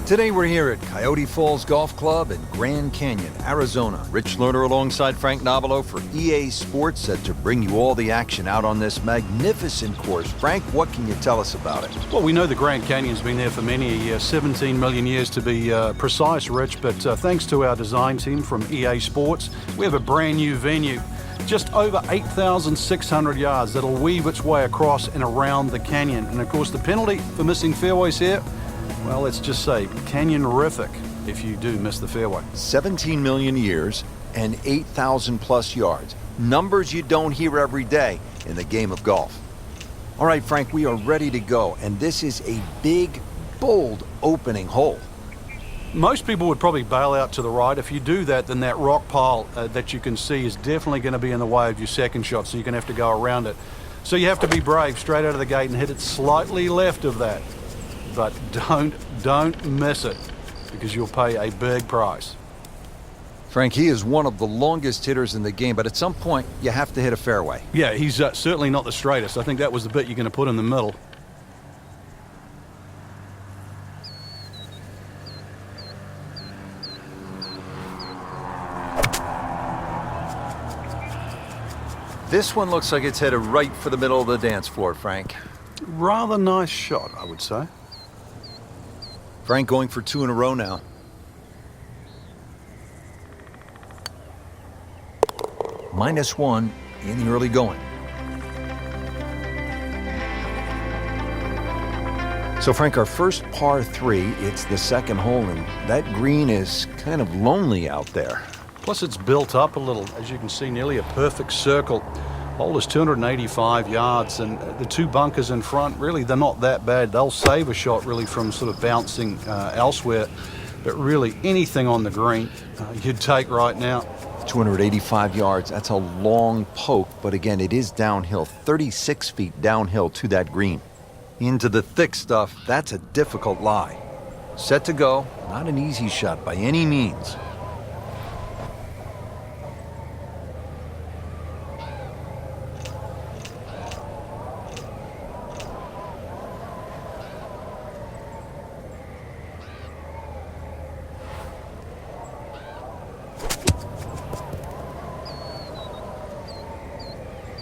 Today we're here at Coyote Falls Golf Club in Grand Canyon, Arizona. Rich Lerner alongside Frank Nobilo for EA Sports, set to bring you all the action out on this magnificent course. Frank, what can you tell us about it? Well, we know the Grand Canyon's been there for many years, 17 million years to be precise, Rich, but thanks to our design team from EA Sports, we have a brand new venue. Just over 8,600 yards that'll weave its way across and around the canyon. And of course, the penalty for missing fairways here, well, let's just say canyon-rific if you do miss the fairway. 17 million years and 8,000 plus yards. Numbers you don't hear every day in the game of golf. All right, Frank, we are ready to go. And this is a big, bold opening hole. Most people would probably bail out to the right. If you do that, then that rock pile that you can see is definitely going to be in the way of your second shot, so you're going to have to go around it. So you have to be brave straight out of the gate and hit it slightly left of that. But don't miss it, because you'll pay a big price. Frank, he is one of the longest hitters in the game, but at some point, you have to hit a fairway. Yeah, he's certainly not the straightest. I think that was the bit you're going to put in the middle. This one looks like it's headed right for the middle of the dance floor, Frank. Rather nice shot, I would say. Frank going for 2 in a row now. -1 in the early going. So, Frank, our first par 3, it's the second hole, and that green is kind of lonely out there. Plus, it's built up a little. As you can see, nearly a perfect circle. Hole is 285 yards, and the 2 bunkers in front, really, they're not that bad. They'll save a shot, really, from sort of bouncing elsewhere. But really, anything on the green you'd take right now. 285 yards, that's a long poke, but again, it is downhill, 36 feet downhill to that green. Into the thick stuff, that's a difficult lie. Set to go, not an easy shot by any means.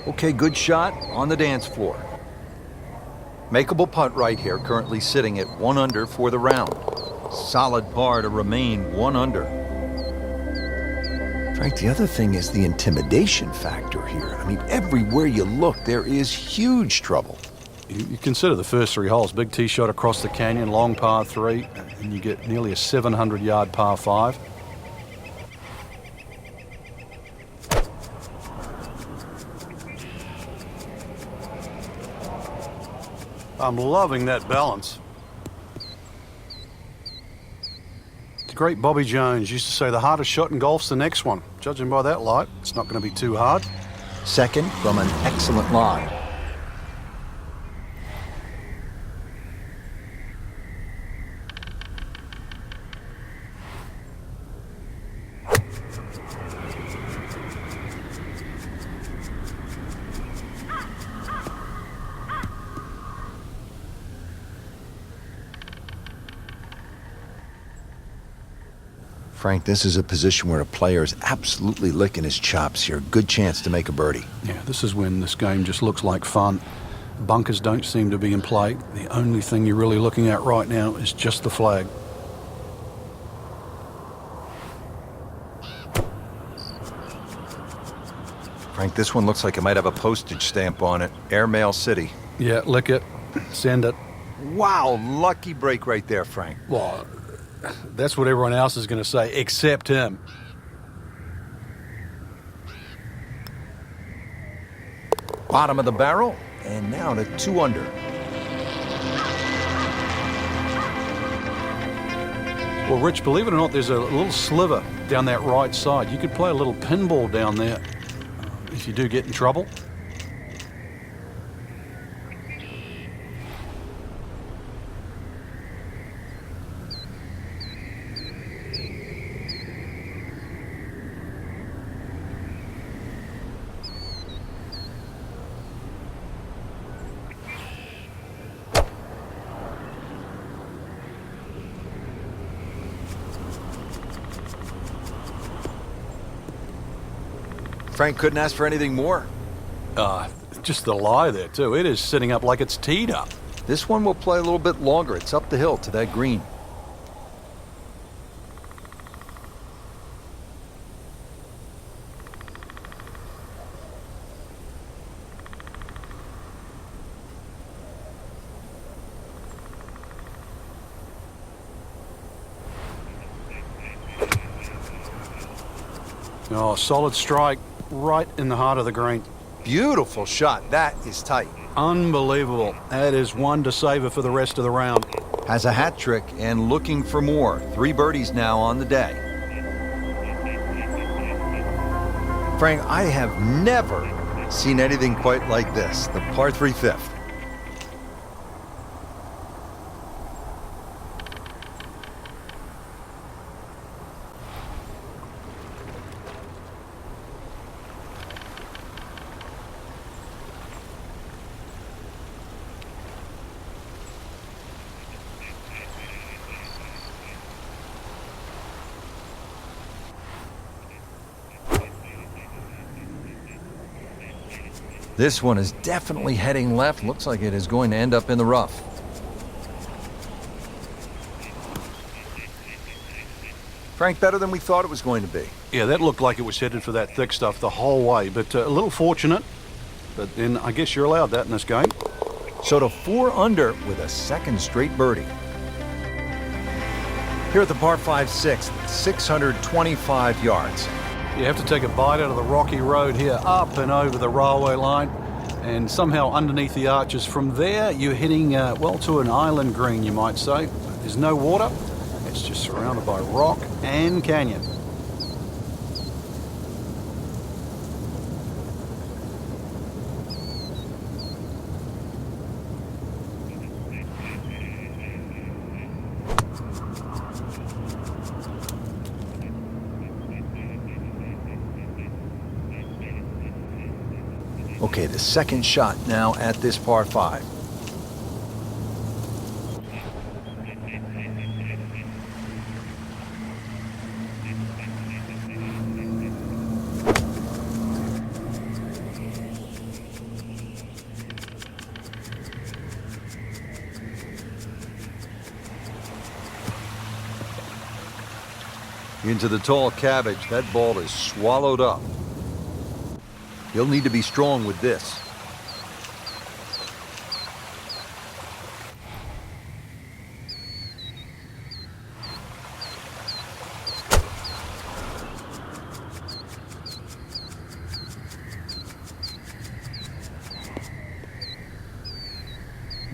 Okay, good shot on the dance floor. Makeable putt right here, currently sitting at 1 under for the round. Solid par to remain 1 under. Frank, the other thing is the intimidation factor here. I mean, everywhere you look, there is huge trouble. You consider the first 3 holes. Big tee shot across the canyon, long par 3, and you get nearly a 700-yard par 5. I'm loving that balance. The great Bobby Jones used to say the hardest shot in golf's the next one. Judging by that light, it's not going to be too hard. Second from an excellent lie. Frank, this is a position where a player is absolutely licking his chops here. Good chance to make a birdie. Yeah, this is when this game just looks like fun. Bunkers don't seem to be in play. The only thing you're really looking at right now is just the flag. Frank, this one looks like it might have a postage stamp on it. Airmail City. Yeah, lick it. Send it. Wow, lucky break right there, Frank. Well, that's what everyone else is going to say, except him. Bottom of the barrel, and now to 2 under. Well, Rich, believe it or not, there's a little sliver down that right side. You could play a little pinball down there if you do get in trouble. Frank couldn't ask for anything more. Just the lie there, too. It is sitting up like it's teed up. This one will play a little bit longer. It's up the hill to that green. Oh, solid strike right in the heart of the green. Beautiful shot. That is tight. Unbelievable. That is one to savor for the rest of the round. Has a hat trick and looking for more. 3 birdies now on the day. Frank, I have never seen anything quite like this. The par 3 fifth. This one is definitely heading left. Looks like it is going to end up in the rough. Frank, better than we thought it was going to be. Yeah, that looked like it was headed for that thick stuff the whole way, but a little fortunate. But then I guess you're allowed that in this game. So to 4 under with a second straight birdie. Here at the par 5 6th, 625 yards. You have to take a bite out of the rocky road here, up and over the railway line, and somehow underneath the arches. From there, you're heading, well, to an island green, you might say. There's no water. It's just surrounded by rock and canyon. Okay, the second shot now at this par 5. Into the tall cabbage. That ball is swallowed up. You'll need to be strong with this.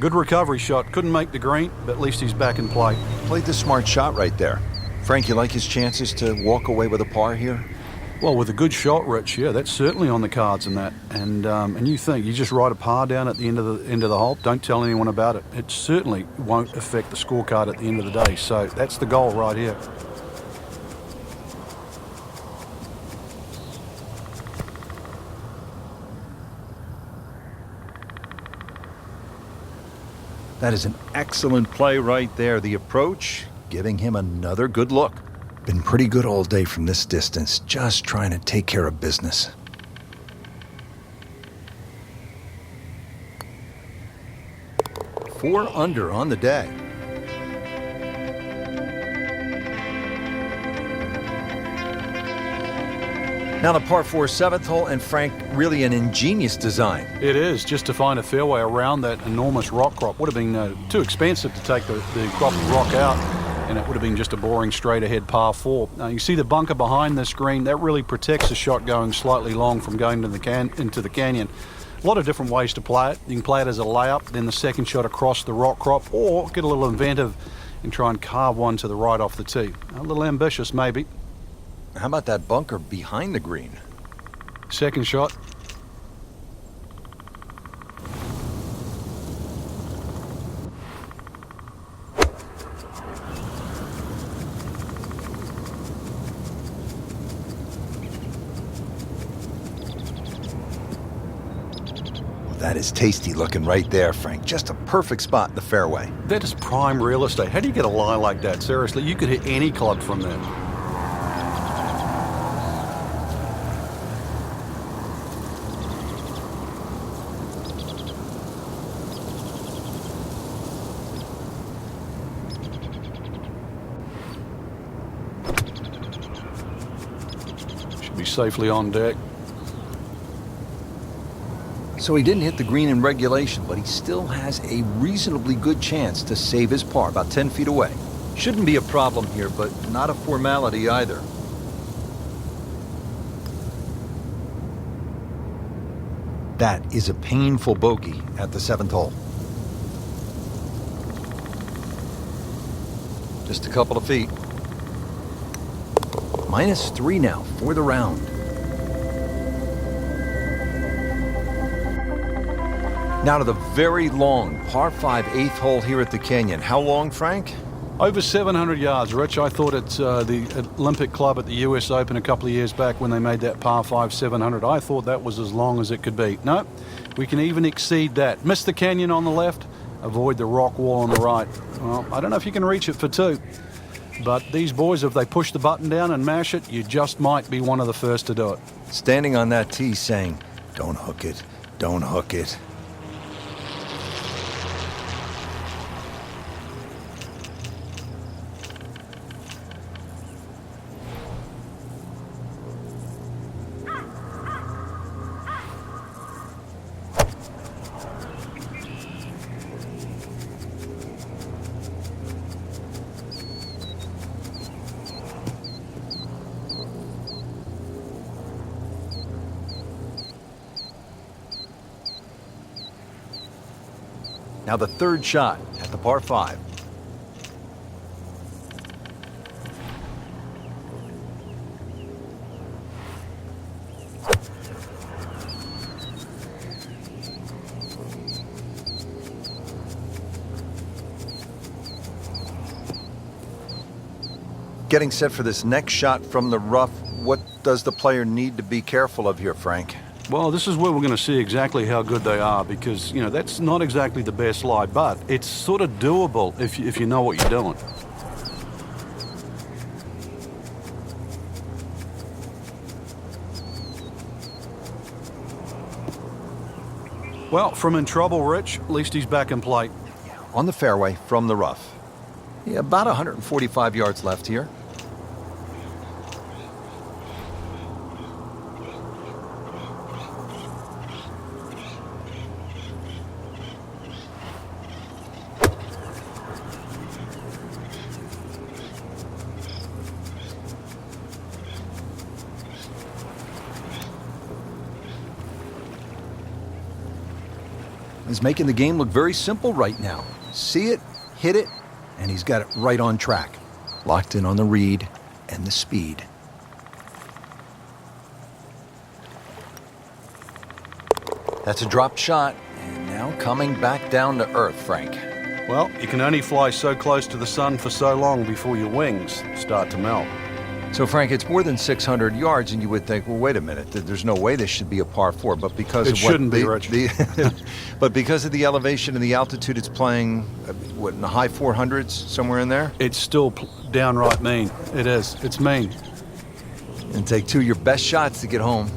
Good recovery shot. Couldn't make the green, but at least he's back in play. Played the smart shot right there. Frank, you like his chances to walk away with a par here? Well, with a good shot, Rich, yeah, that's certainly on the cards in that. And you think you just write a par down at the end of the hole. Don't tell anyone about it. It certainly won't affect the scorecard at the end of the day. So that's the goal right here. That is an excellent play right there. The approach, giving him another good look. Been pretty good all day from this distance, just trying to take care of business. Four under on the day. Now the par 4 7th hole, and Frank, really an ingenious design. It is, just to find a fairway around that enormous rock crop. Would have been too expensive to take the crop of rock out, and it would have been just a boring straight ahead par 4. You see the bunker behind this green, that really protects the shot going slightly long from going into the canyon. A lot of different ways to play it. You can play it as a layup, then the second shot across the rock crop, or get a little inventive and try and carve one to the right off the tee. A little ambitious maybe. How about that bunker behind the green? Second shot. That is tasty looking right there, Frank. Just a perfect spot in the fairway. That is prime real estate. How do you get a lie like that? Seriously, you could hit any club from there. be safely on deck. So he didn't hit the green in regulation, but he still has a reasonably good chance to save his par, about 10 feet away. Shouldn't be a problem here, but not a formality either. That is a painful bogey at the 7th hole. Just a couple of feet. -3 now for the round. Now to the very long par 5 8th hole here at the Canyon. How long, Frank? Over 700 yards, Rich. I thought it's the Olympic Club at the US Open a couple of years back when they made that par 5 700. I thought that was as long as it could be. No, we can even exceed that. Miss the canyon on the left, avoid the rock wall on the right. Well, I don't know if you can reach it for 2. But these boys, if they push the button down and mash it, you just might be one of the first to do it. Standing on that tee saying, don't hook it, don't hook it. Now the 3rd shot at the par 5. Getting set for this next shot from the rough, what does the player need to be careful of here, Frank? Well, this is where we're going to see exactly how good they are because, you know, that's not exactly the best lie, but it's sort of doable if you know what you're doing. Well, from in trouble, Rich, at least he's back in play. On the fairway from the rough. Yeah, about 145 yards left here. Is making the game look very simple right now. See it, hit it, and he's got it right on track. Locked in on the read and the speed. That's a dropped shot, and now coming back down to earth, Frank. Well, you can only fly so close to the sun for so long before your wings start to melt. So, Frank, it's more than 600 yards, and you would think, well, wait a minute, there's no way this should be a par 4, but because it of what shouldn't be, Rich. But because of the elevation and the altitude, it's playing, what, in the high 400s, somewhere in there? It's still downright mean. It is. It's mean. And take 2 of your best shots to get home.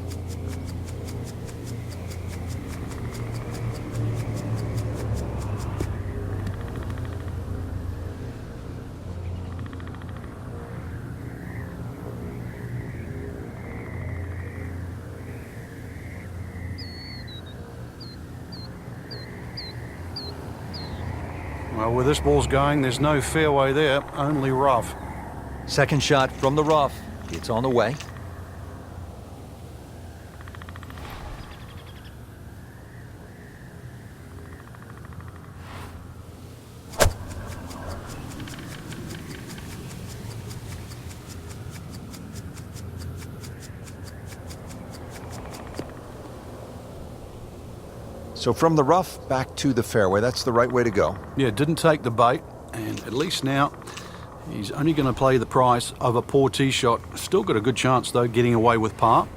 Well, where this ball's going, there's no fairway there, only rough. Second shot from the rough. It's on the way. So from the rough back to the fairway, that's the right way to go. Yeah, didn't take the bait, and at least now he's only going to play the price of a poor tee shot. Still got a good chance, though, getting away with par.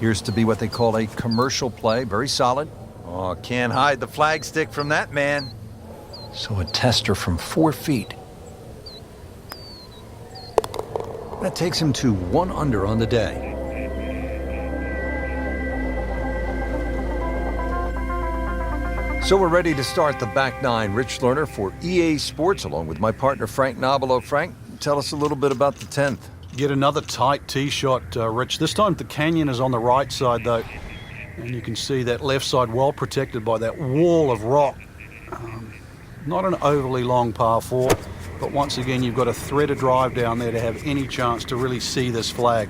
Appears to be what they call a commercial play, very solid. Oh, can't hide the flagstick from that man. So a tester from 4 feet. That takes him to 1 under on the day. So we're ready to start the back nine. Rich Lerner for EA Sports, along with my partner Frank Nobilo. Frank, tell us a little bit about the 10th. Yet another tight tee shot, Rich. This time the canyon is on the right side, though. And you can see that left side well protected by that wall of rock. Not an overly long par 4, but once again, you've got a threaded drive down there to have any chance to really see this flag.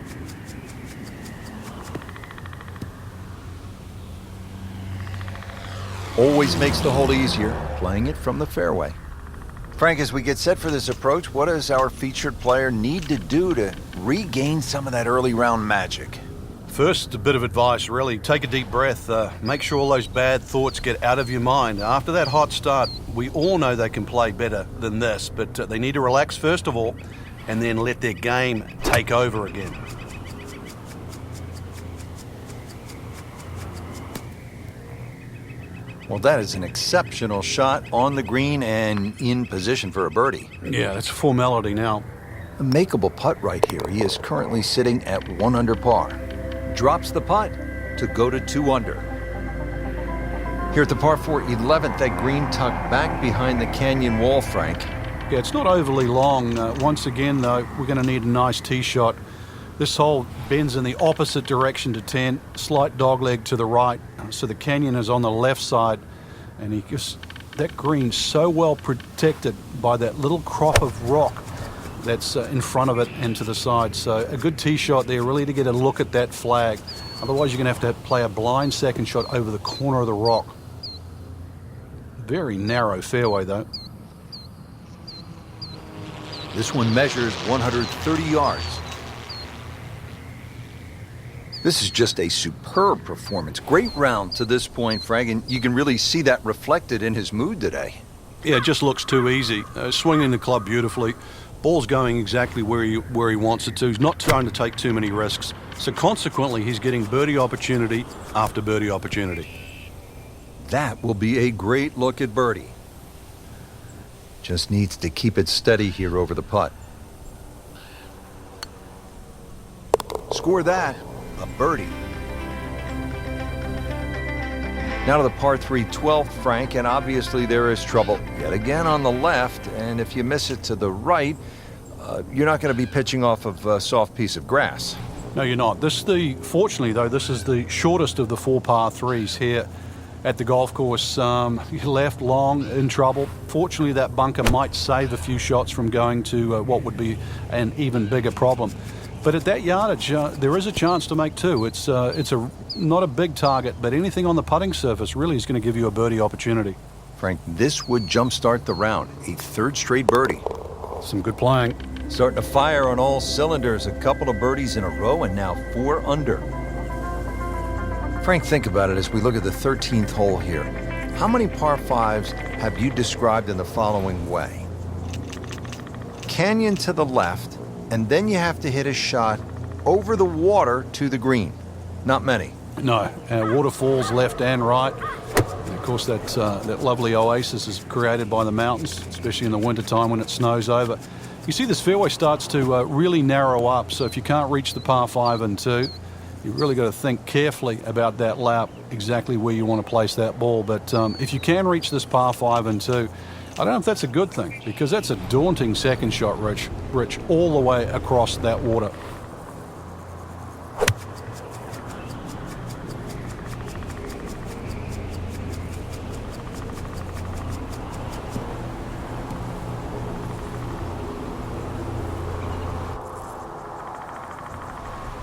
Always makes the hole easier, playing it from the fairway. Frank, as we get set for this approach, what does our featured player need to do to regain some of that early round magic? First, a bit of advice, really. Take a deep breath. Make sure all those bad thoughts get out of your mind. After that hot start, we all know they can play better than this, but they need to relax first of all, and then let their game take over again. Well, that is an exceptional shot on the green and in position for a birdie. Yeah, it's a formality now. A makeable putt right here. He is currently sitting at 1 under par. Drops the putt to go to 2 under. Here at the par 4 11th, that green tucked back behind the canyon wall, Frank. Yeah, it's not overly long. Once again, though, we're going to need a nice tee shot. This hole bends in the opposite direction to 10, slight dogleg to the right, so the canyon is on the left side, and he just, that green's so well protected by that little crop of rock that's in front of it and to the side. So a good tee shot there, really, to get a look at that flag. Otherwise, you're going to have to play a blind second shot over the corner of the rock. Very narrow fairway, though. This one measures 130 yards. This is just a superb performance. Great round to this point, Frank, and you can really see that reflected in his mood today. Yeah, it just looks too easy. Swinging the club beautifully. Ball's going exactly where he wants it to. He's not trying to take too many risks. So consequently, he's getting birdie opportunity after birdie opportunity. That will be a great look at birdie. Just needs to keep it steady here over the putt. Score that. A birdie. Now to the par 3 12th, Frank, and obviously there is trouble yet again on the left, and if you miss it to the right, you're not going to be pitching off of a soft piece of grass. No, you're not. Fortunately, though, this is the shortest of the 4 par 3s here at the golf course. Left, long, in trouble. Fortunately, that bunker might save a few shots from going to what would be an even bigger problem. But at that yardage, there is a chance to make 2. It's not a big target, but anything on the putting surface really is going to give you a birdie opportunity. Frank, this would jumpstart the round. A 3rd straight birdie. Some good playing. Starting to fire on all cylinders. A couple of birdies in a row, and now 4 under. Frank, think about it as we look at the 13th hole here. How many par 5s have you described in the following way? Canyon to the left, and then you have to hit a shot over the water to the green. Not many. No, waterfalls left and right. And of course, that lovely oasis is created by the mountains, especially in the wintertime when it snows over. You see this fairway starts to really narrow up, so if you can't reach the par 5 and 2, you've really got to think carefully about that lap, exactly where you want to place that ball. But if you can reach this par 5 and 2, I don't know if that's a good thing, because that's a daunting second shot, Rich, all the way across that water.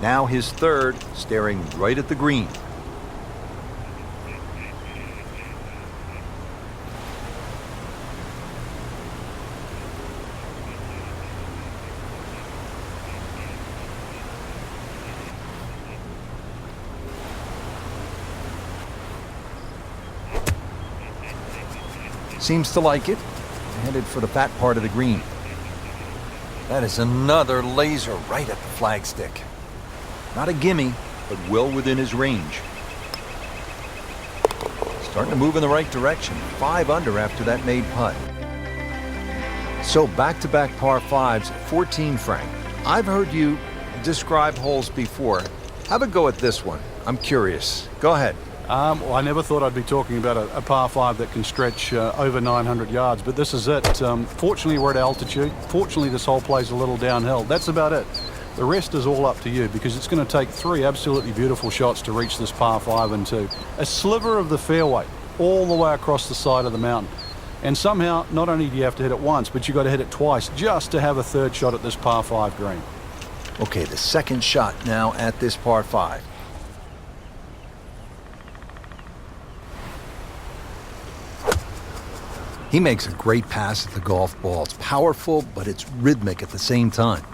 Now his 3rd, staring right at the green. Seems to like it. Headed for the fat part of the green. That is another laser right at the flagstick. Not a gimme, but well within his range. Starting to move in the right direction. 5 under after that made putt. So back-to-back par 5s, 14, Frank. I've heard you describe holes before. Have a go at this one. I'm curious. Go ahead. Well, I never thought I'd be talking about a par 5 that can stretch over 900 yards, but this is it. Fortunately, we're at altitude. Fortunately, this hole plays a little downhill. That's about it. The rest is all up to you, because it's going to take 3 absolutely beautiful shots to reach this par 5 into a sliver of the fairway all the way across the side of the mountain. And somehow, not only do you have to hit it once, but you've got to hit it twice just to have a third shot at this par 5 green. Okay, the second shot now at this par 5. He makes a great pass at the golf ball. It's powerful, but it's rhythmic at the same time.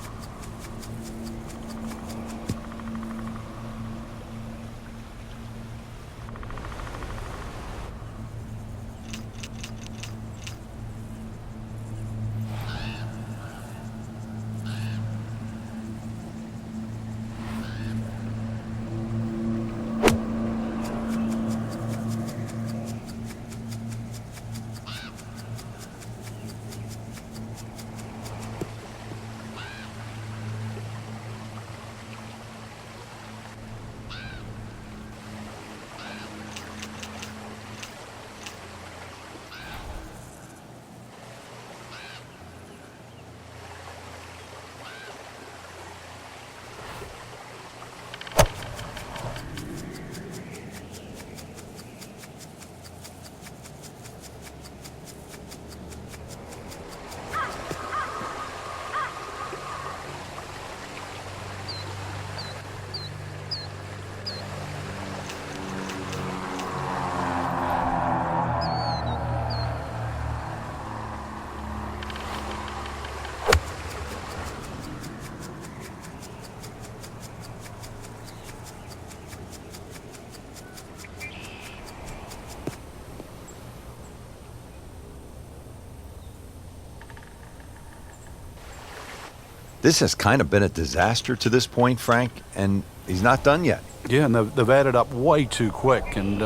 This has kind of been a disaster to this point, Frank, and he's not done yet. Yeah, and they've added up way too quick, and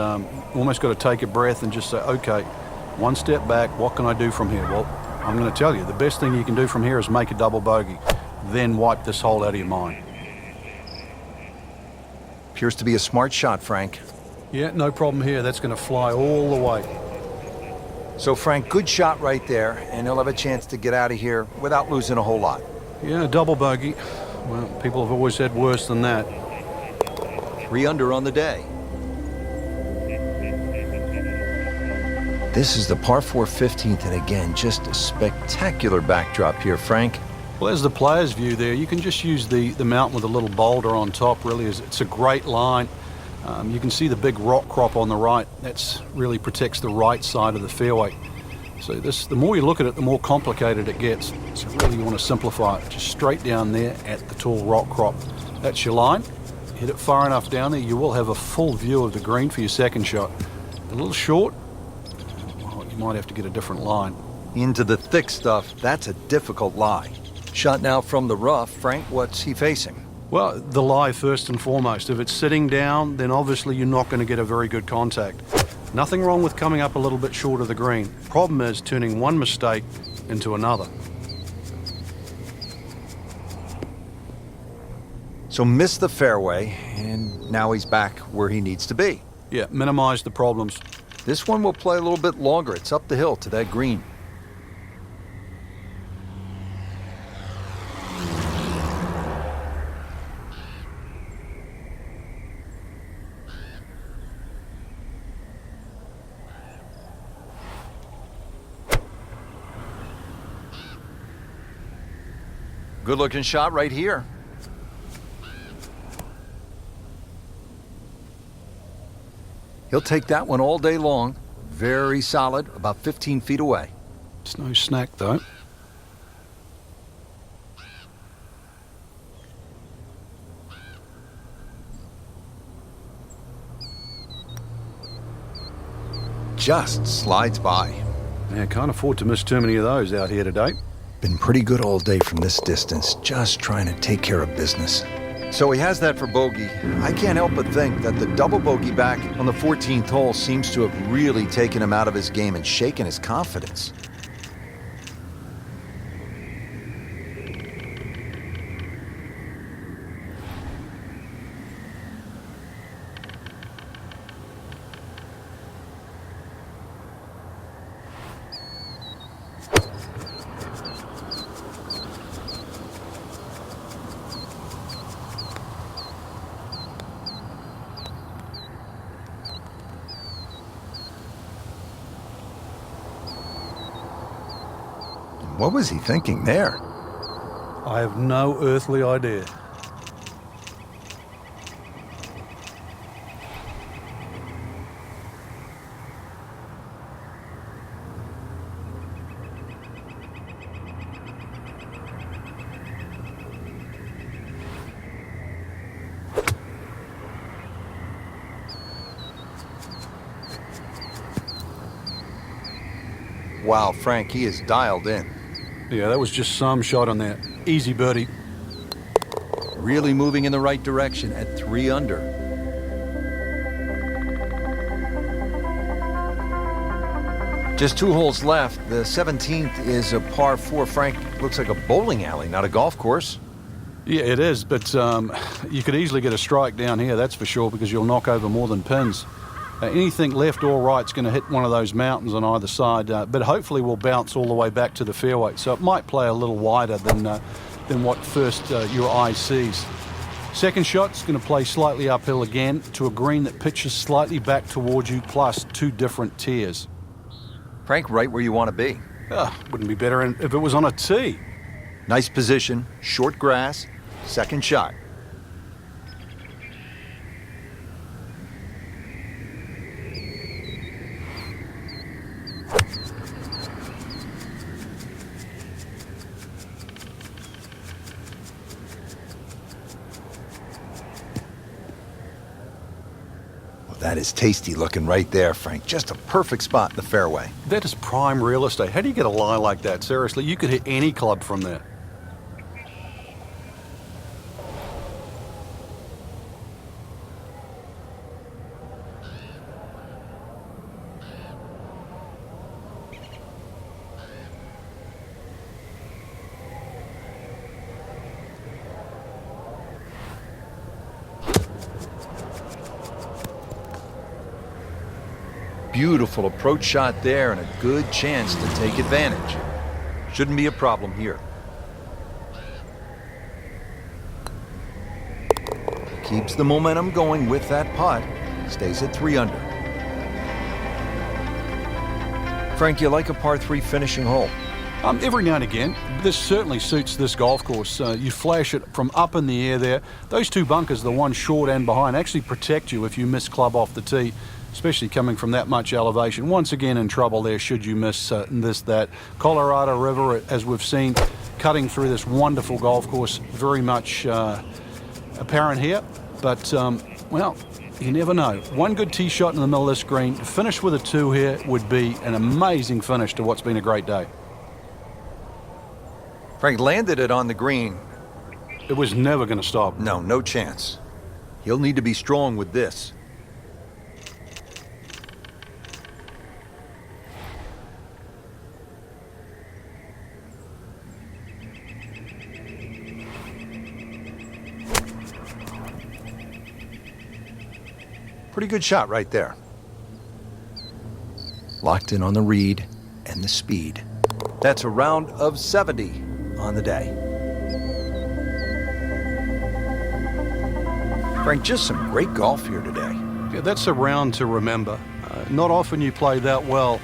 almost got to take a breath and just say, okay, one step back, what can I do from here? Well, I'm going to tell you, the best thing you can do from here is make a double bogey, then wipe this hole out of your mind. Appears to be a smart shot, Frank. Yeah, no problem here. That's going to fly all the way. So, Frank, good shot right there, and he'll have a chance to get out of here without losing a whole lot. Yeah, double bogey. Well, people have always had worse than that. 3 under on the day. This is the par 4 15th, and again, just a spectacular backdrop here, Frank. Well, there's the player's view there. You can just use the mountain with a little boulder on top, really. It's a great line. You can see the big rock crop on the right. That's really protects the right side of the fairway. So the more you look at it, the more complicated it gets. So really you want to simplify it. Just straight down there at the tall rock crop. That's your line. Hit it far enough down there, you will have a full view of the green for your second shot. A little short, well, you might have to get a different line. Into the thick stuff, that's a difficult lie. Shot now from the rough. Frank, what's he facing? Well, the lie first and foremost. If it's sitting down, then obviously you're not going to get a very good contact. Nothing wrong with coming up a little bit short of the green. Problem is turning one mistake into another. So missed the fairway, and now he's back where he needs to be. Yeah, minimize the problems. This one will play a little bit longer. It's up the hill to that green. Good looking shot right here. He'll take that one all day long. Very solid, about 15 feet away. It's no snack though. Just slides by. Yeah, can't afford to miss too many of those out here today. Been pretty good all day from this distance, just trying to take care of business. So he has that for bogey. I can't help but think that the double bogey back on the 14th hole seems to have really taken him out of his game and shaken his confidence. What was he thinking there? I have no earthly idea. Wow, Frank, he is dialed in. Yeah, that was just some shot on that. Easy birdie. Really moving in the right direction at 3 under. Just 2 holes left. The 17th is a par 4. Frank, looks like a bowling alley, not a golf course. Yeah, it is, but you could easily get a strike down here, that's for sure, because you'll knock over more than pins. Anything left or right is going to hit one of those mountains on either side, but hopefully will bounce all the way back to the fairway. So it might play a little wider than what first your eye sees. Second shot's going to play slightly uphill again to a green that pitches slightly back towards you, plus 2 different tiers. Frank, right where you want to be. Wouldn't be better if it was on a tee. Nice position, short grass, second shot. That is tasty looking right there, Frank. Just a perfect spot in the fairway. That is prime real estate. How do you get a lie like that? Seriously, you could hit any club from there. Beautiful approach shot there and a good chance to take advantage. Shouldn't be a problem here. Keeps the momentum going with that putt. Stays at 3 under. Frank, you like a par 3 finishing hole? Every now and again. This certainly suits this golf course. You flash it from up in the air there. Those 2 bunkers, the one short and behind, actually protect you if you miss club off the tee, especially coming from that much elevation. Once again in trouble there should you miss that. Colorado River, as we've seen, cutting through this wonderful golf course, very much apparent here. But, well, you never know. One good tee shot in the middle of this green, finish with a 2 here would be an amazing finish to what's been a great day. Frank landed it on the green. It was never going to stop. No chance. He'll need to be strong with this. Pretty good shot right there. Locked in on the read and the speed. That's a round of 70 on the day. Frank, just some great golf here today. Yeah, that's a round to remember. Not often you play that well